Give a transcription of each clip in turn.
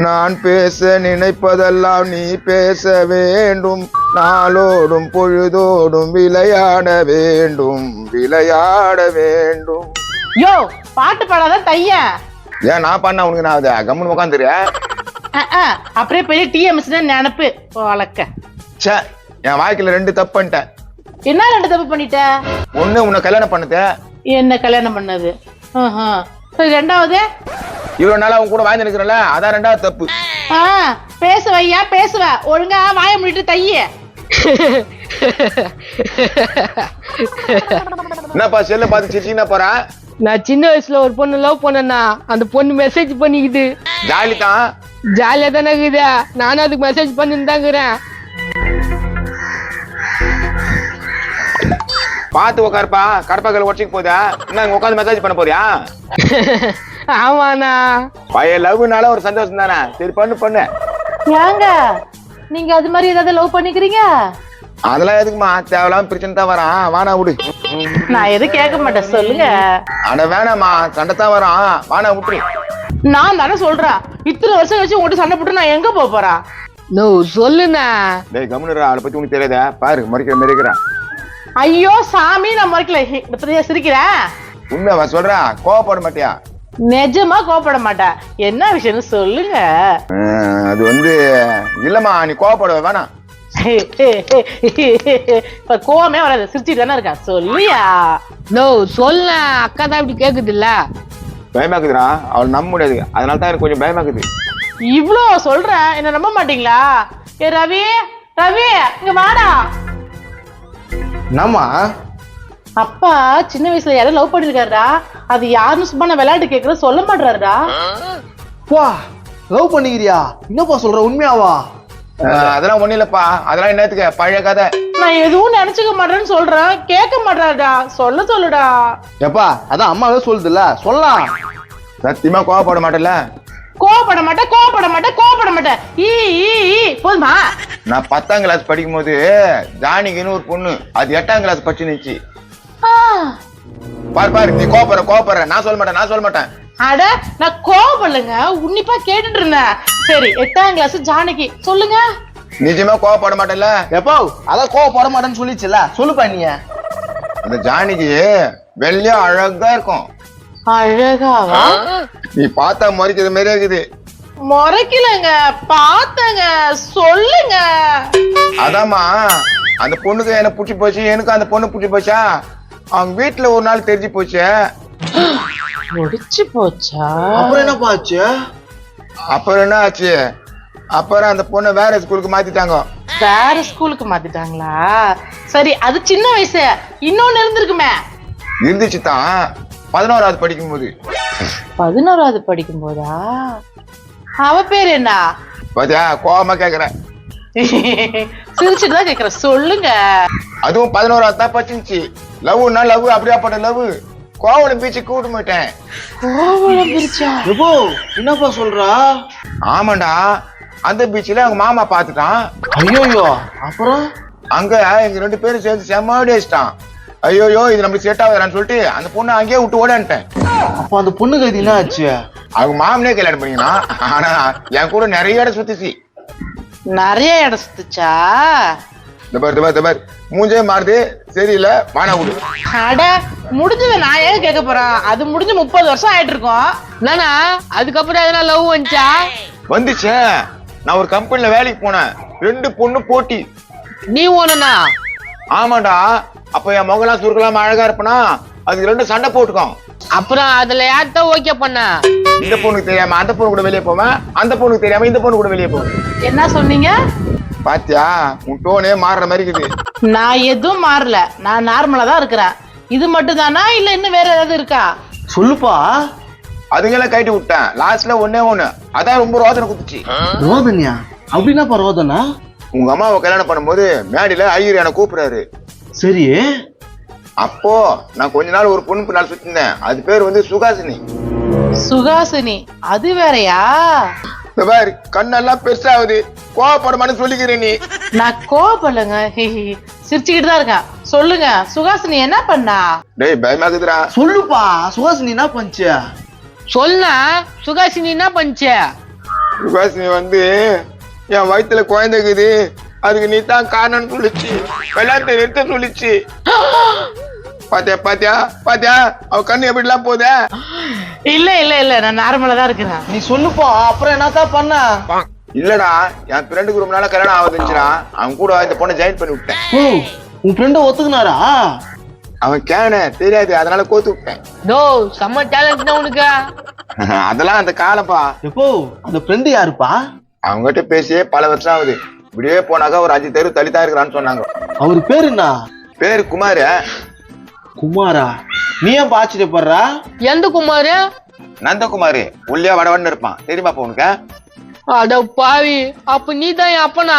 நான் பேச நினைப்பதெல்லாம் நீ பேச வேண்டும், நாளோடும் பொழுதோடும் விளையாட வேண்டும், விளையாட வேண்டும். யோ பாட்டு பாடாத தையன். ஏன் நான் பண்ண உனக்கு நான் அதை கம்முன்னு உட்காந்துறியா? அப்படியே பெரிய டிஎம்எஸ் நினப்பு வளர்க்க. சே, என் வாழ்க்கையில 2 தப்பு பண்ணிட்டேன். என்ன 2 தப்பு பண்ணிட்ட? ஒண்ணு உன்னை கல்யாணம் பண்ணது. என்ன கல்யாணம் பண்ணது? சரி, 2வது இவ்வளவு நாளா உன் கூட வாங்கி நிக்கிறல, அதான் 2வது தப்பு. பேசுவையா பேசுவ, ஒழுங்கா வாய முடிட்டு தைய. என்னப்பா செல்ல பார்த்து சிரிச்சின்னா போறா? நான் சின்ன வயசுல ஒரு பொண்ணு லவ் பண்ணேன்னா அந்த பொண்ணு மெசேஜ் பண்ணிக்குது. ஜாலி தான். ஜாலியா தானே இருக்குது, நானும் அதுக்கு மெசேஜ் பண்ணிட்டு தாங்கிறேன். பாத்து உட்காருப்பா, கடப்பாக்கல் உடச்சிக்கு போதா? என்ன உட்காந்து மெசேஜ் பண்ண போறியா? ஆமாண்ணா. பைய லவ்னால ஒரு சந்தோஷம் தானே. சரி பண்ணு பண்ணு. ஏங்க நீங்க அது மாதிரி ஏதாவது லவ் பண்ணிக்கிறீங்க? அதெல்லாம் எதுக்குமா, தேவையில்லாம பிரச்சனை தான் வரான், வானா விடு. நான் எதுவும் கேட்க மாட்டேன், சொல்லுங்க. அட வேணாமா, சண்டை தான் வரான், வானா விட்டுரு. நான் தானே சொல்றேன், இத்தனை வருஷம் கழிச்சு உங்கள்கிட்ட சண்டை போட்டு நான் எங்க போறேன்? நோ சொல்லுண்ணா. டேய் கம்முனுடா, அதை பத்தி உனக்கு தெரியாதா? பாரு மறைக்கிற மறைக்கிறேன். ஐயோ சாமி, நான் மறைக்கல, சிரிக்கிறேன். உண்மையா சொல்றா? கோவப்பட மாட்டியா? நிஜமா கோவப்பட மாட்டேன். என்ன விஷயம்னு சொல்லுங்க. அது வந்து இல்லம்மா, நீ கோவப்பட வேணாம். இப்ப கோவமே வராது, சிரிச்சுட்டு தானே இருக்கேன், சொல்லியா? நோ சொல்ல, அக்கா தான் இப்படி கேக்குது இல்ல. பயமாக்குதுடா, அவள் நம்ப முடியாது, அதனால தான் எனக்கு கொஞ்சம் பயமாக்குது. இவ்ளோ சொல்றேன், என்ன நம்ப மாட்டீங்களா? ஏ ரவி, ரவி இங்க வாடா. என்னம்மா? அப்பா சின்ன வயசுல யாரும் லவ் பண்ணிருக்காருடா, அது யாருன்னு சும்மா நான் விளையாட்டு கேக்குற சொல்ல மாட்டாருடா. வா, லவ் பண்ணிக்கிறியா? என்னப்பா சொல்ற, உண்மையாவா? அதெல்லாம் ஒண்ணு இல்லப்பா, அதெல்லாம் என்னத்துக்கு, பழைய கதை. நான் எதுவும் நினைச்சுக்க மாட்டேன்னு சொல்றேன், கேட்க மாட்டாருடா, சொல்லுடா. எப்பா அதான் அம்மாவே சொல்லுதுல்ல, சொல்லலாம். சத்தியமா கோவப்பட மாட்டேல்ல? கோவப்பட மாட்டேன், கோவப்பட மாட்டேன், கோவப்பட மாட்டேன். போதுமா? நான் 10ஆம் கிளாஸ் படிக்கும் போது ஜானிக்குன்னு ஒரு பொண்ணு, அது 8ஆம் கிளாஸ் படிச்சு நிச்சு. பாரு பாரு, நீ கோவப்படுற, நான் சொல்ல மாட்டேன். அட நான் கோவப்படலங்க, உன்னிப்பா கேட்டுட்டு இருந்தேன். சரி, 8ஆம் கிளாஸ் ஜானகி, சொல்லுங்க. நிஜமா கோவப்பட மாட்டேல்ல? எப்போ அதான் கோவப்பட மாட்டேன்னு சொல்லிச்சுல, சொல்லுப்பா நீ. அந்த ஜானகி வெள்ளையா அழகா இருக்கும். அழகாவா? நீ பார்த்தா மறைக்கிற மாதிரியே இருக்குது. முறைக்கலங்க, பார்த்தங்க, சொல்லுங்க. அதாம்மா, அந்த பொண்ணுக்கு என்ன புடிச்சு போச்சு, எனக்கு அந்த பொண்ணு புடிச்சு போச்சா, அவங்க வீட்டுல ஒரு நாள் தெரிஞ்சு போச்சு. முடிச்சு போச்சா? அப்புறம் என்னப்பா ஆச்சு? அப்புறம் என்ன ஆச்சு? அப்புறம் அந்த பொண்ணை வேற ஸ்கூலுக்கு மாத்திட்டாங்க. வேற ஸ்கூலுக்கு மாத்திட்டாங்களா? சரி, அது சின்ன வயசு, இன்னொன்னு இருந்திருக்குமே. இருந்துச்சு தான், 11ஆவது படிக்கும் போது. 11ஆவது படிக்கும் போதா? அவ பேர் என்ன? பாத்தியா, கோவமா கேக்குற. சிரிச்சுட்டு தான் கேக்குற, சொல்லுங்க. அதுவும் 11ஆவது தான் படிச்சிருச்சு. லவ்னா லவ், அப்படியாப்பட்ட லவ். கோவளம் பீச்சு கூட்டு போயிட்டேன். கோவளம் பீச்சா? எப்போ என்னப்பா சொல்றா? ஆமாண்டா, அந்த பீச்சில அவங்க மாமா பாத்துட்டான். ஐயோயோ, அப்புறம் அங்க எங்க 2 பேரும் சேர்ந்து செம்மாடி அடிச்சிட்டான். ஐயோயோ, இது நம்மளுக்கு செட் ஆகுறான்னு சொல்லிட்டு அந்த பொண்ணை அங்கேயே விட்டு ஓடான்ட்டேன். அப்ப அந்த பொண்ணுக்கு இது என்ன ஆச்சு? அவங்க மாமனே கல்யாணம் பண்ணினா, ஆனா என் கூட நிறைய இடம் சுத்திச்சு. நிறைய இடம் சுத்துச்சா? தபார் மூஞ்சே மாறுது, சரியில்லை, வானா விடு. அட முடிஞ்சது நான் ஏன் கேட்க போறேன், அது முடிஞ்சு 30 வருஷம் ஆயிட்டு இருக்கோம். நானா அதுக்கப்புறம் எதனா லவ் வந்துச்சா? வந்துச்சே. நான் ஒரு கம்பெனில வேலைக்கு போனேன், 2 பொண்ணு போட்டி. நீ ஓனனா? ஆமாண்டா. அப்ப என் முகலாம் சுருக்கலாம் அழகா இருப்பனா, அதுக்கு 2 சண்டை போட்டுக்கோம். அப்புறம் அதுல யார்தான் ஓகே பண்ண? இந்த பொண்ணுக்கு தெரியாம அந்த பொண்ணு கூட வெளியே போவேன், அந்த பொண்ணுக்கு தெரியாம இந்த பொண்ணு கூட வெளியே போவேன். என்ன சொன்னீங்க? பாத்தியா, உன் டோனே மாறுற மாதிரி இருக்குது. நான் எதுவும் மாறல, நான் நார்மலா தான் இருக்கிறேன். இது மட்டும் தானா, இல்ல இன்னும் வேற ஏதாவது இருக்கா? சொல்லுப்பா. அதுங்கெல்லாம் கைட்டு விட்டேன், லாஸ்ட்ல ஒண்ணு அதான் ரொம்ப ரோதனை குத்துச்சு. ரோதனையா? அப்படின்னாப்பா ரோதனா? உங்க அம்மாவை கல்யாணம் பண்ணும்போது மேடையில ஐயர் என்ன கூப்பிடுறாரு. சரி. அப்போ நான் கொஞ்ச நாள் ஒரு பொண்ணு பின்னால் சுத்தினேன், அது பேர் வந்து சுகாசினி. சுகாசினி? அது வேறயா? இந்த பாரு, கண்ணெல்லாம் பெருசாகுது, கோவப்படமான்னு சொல்லிக்கிறேன் நீ. நான் கோவப்படலங்க, சிரிச்சுக்கிட்டு தான் இருக்கேன். சொல்லுங்க, சுகாசினி என்ன பண்ணா? டேய் பயமாக்குதுடா. சொல்லுப்பா, சுகாசினி என்ன பண்ணுச்சு? சொல்ல, சுகாசினி என்ன பண்ணுச்சு? சுகாசினி வந்து என் வயித்துல குழந்தைக்குது, அதுக்கு நீ தான் காரணம்னு சொல்லிச்சு, விளையாட்டு நிறுத்த சொல்லிச்சு. பாத்தியா பாத்தியா பாத்தியா அவ கண்ணு எப்படிலாம் போதே. இல்ல இல்ல இல்ல, நான் நார்மலா தான் இருக்கிறேன். நீ சொல்லுப்பா, அப்புறம் என்னத்தான் பண்ண? இல்லடா, என் ஃப்ரெண்டுக்கு ரொம்ப நாளா கல்யாணம் ஆகுதுச்சுடா, அவன் கூட இந்த பொண்ணை ஜாயின் பண்ணி விட்டேன். ஓ, உன் ஃப்ரெண்ட ஒத்துக்குனாரா? அவன் கேன தெரியாது, அதனால கோத்து விட்டேன். டோ செம்ம டேலண்ட் உனக்கு. அதெல்லாம் அந்த காலப்பா. எப்போ அந்த ஃப்ரெண்டு யாருப்பா? அவங்ககிட்ட பேசியே பல வருஷம் ஆகுது. இப்படியே போனாக்கா ஒரு 5 தெரு தள்ளித்தான் இருக்கிறான்னு சொன்னாங்க. அவர் பேரு என்ன? பேரு குமாரு. குமாரா? நீ ஏன் ஆச்சரியப்படுறா? எந்த குமாரு? நந்தகுமாரு, உள்ளே வடவன்னு இருப்பான், தெரியுமாப்பா உனக்கு? அட பாவி, அப்ப நீ தான் என் அப்பனா?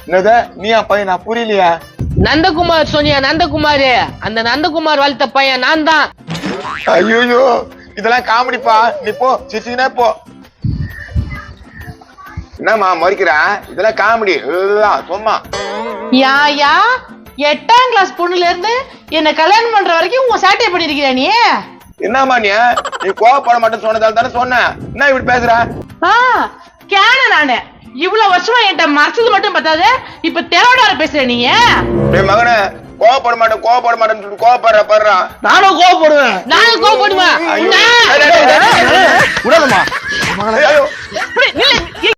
என்னத நீ என் பையன், நான் புரியலையா? நந்தகுமார் சொன்னியா? நந்தகுமாரு, அந்த நந்தகுமார் வளர்த்த பையன் நான் தான். ஐயோ, இதெல்லாம் காமெடிப்பா. நீ போ, சிரிச்சுக்கினே போ. என்னம்மா மறிக்கிற? இதெல்லாம் காமெடி சும்மா. யாயா 8ஆம் கிளாஸ் பொண்ணுல இருந்து என்ன கல்யாணம் பண்ற வரைக்கும் உன் சாட்டை பண்ணிருக்கியா நீ? என்னம்மா நீ கோவப்பட மாட்டேன்னு சொன்னதால தானே சொன்ன. என்ன இப்படி பேசுற? கேன நானு இவ்வளவு வருஷமா என்கிட்ட மறைச்சது மட்டும் பத்தாது, இப்ப தேவையான பேசுற நீ. மகனே, கோவப்பட மாட்டேன்னு சொல்லி கோவப்படுறா. நானும் கோவப்படுவேன். நானும் கோவப்படுவேன். விடாதம்மா. ஐயோ. நில்லு